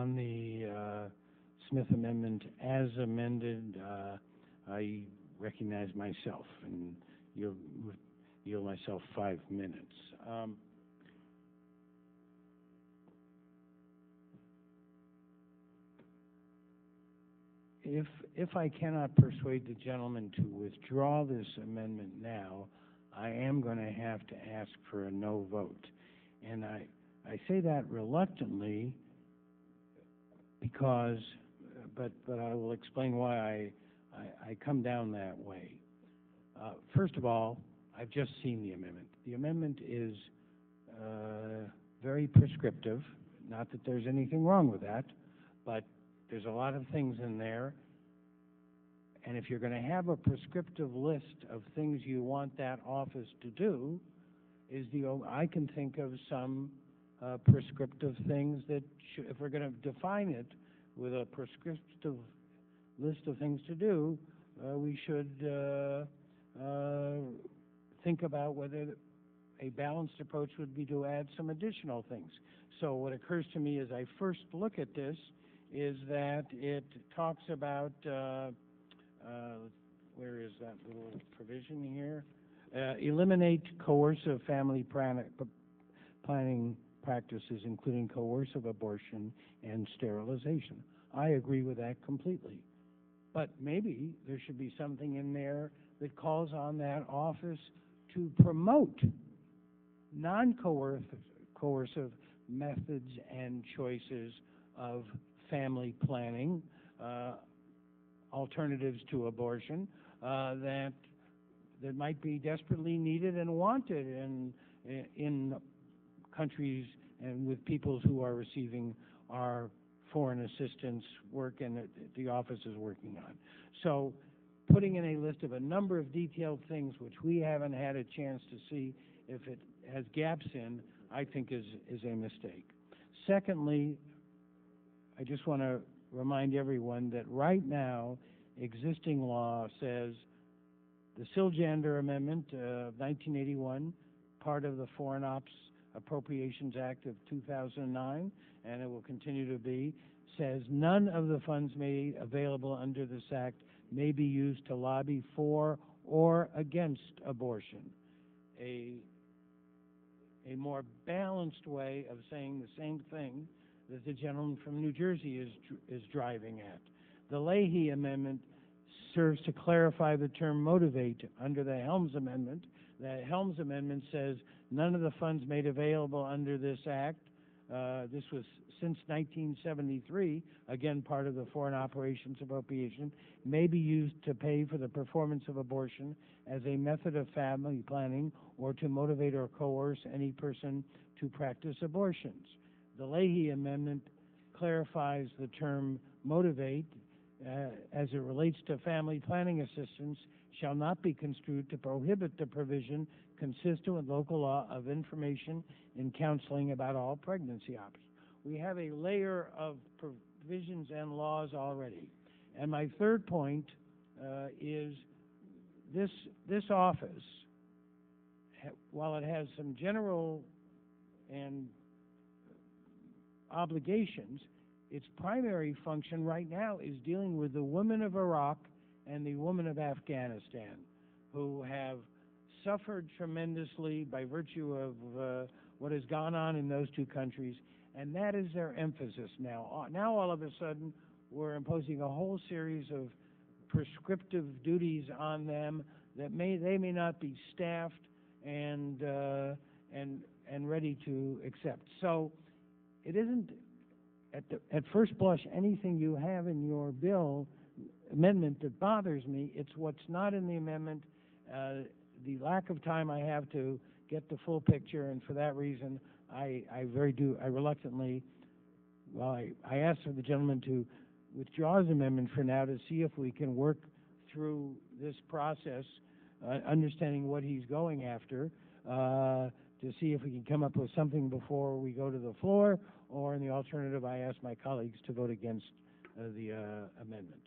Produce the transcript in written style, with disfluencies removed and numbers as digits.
On the Smith Amendment as amended, I recognize myself, and yield myself 5 minutes. If I cannot persuade the gentleman to withdraw this amendment now, I am going to have to ask for a no vote. And I say that reluctantly because, but I will explain why I come down that way. First of all, I've just seen the amendment. The amendment is very prescriptive. Not that there's anything wrong with that, but there's a lot of things in there. And if you're going to have a prescriptive list of things you want that office to do, I can think of some prescriptive things that if we're going to define it with a prescriptive list of things to do, we should think about whether a balanced approach would be to add some additional things. So what occurs to me as I first look at this is that it talks about, where is that little provision here? Eliminate coercive family planning practices, including coercive abortion and sterilization. I agree with that completely. But maybe there should be something in there that calls on that office to promote non-coercive methods and choices of family planning, alternatives to abortion that might be desperately needed and wanted in countries and with peoples who are receiving our foreign assistance work and that the office is working on. So putting in a list of a number of detailed things which we haven't had a chance to see if it has gaps in, I think is a mistake. Secondly, I just want to remind everyone that right now existing law says the Siljander Amendment of 1981, part of the Foreign Ops Appropriations Act of 2009, and it will continue to be, says none of the funds made available under this act may be used to lobby for or against abortion. A more balanced way of saying the same thing that the gentleman from New Jersey is driving at. The Leahy Amendment serves to clarify the term motivate under the Helms Amendment. The Helms Amendment says none of the funds made available under this act, this was since 1973, again part of the Foreign Operations Appropriation, may be used to pay for the performance of abortion as a method of family planning or to motivate or coerce any person to practice abortions. The Leahy Amendment clarifies the term motivate as it relates to family planning assistance shall not be construed to prohibit the provision consistent with local law of information and counseling about all pregnancy options. We have a layer of provisions and laws already. And my third point is this office, while it has some general and obligations, its primary function right now is dealing with the women of Iraq and the women of Afghanistan who have suffered tremendously by virtue of what has gone on in those two countries, and that is their emphasis now. Now all of a sudden we're imposing a whole series of prescriptive duties on them that they may not be staffed and ready to accept. So it isn't at first blush anything you have in your bill amendment that bothers me. It's what's not in the amendment, the lack of time I have to get the full picture, and for that reason I reluctantly, I asked for the gentleman to withdraw his amendment for now to see if we can work through this process, understanding what he's going after, to see if we can come up with something before we go to the floor, or in the alternative, I ask my colleagues to vote against the amendment.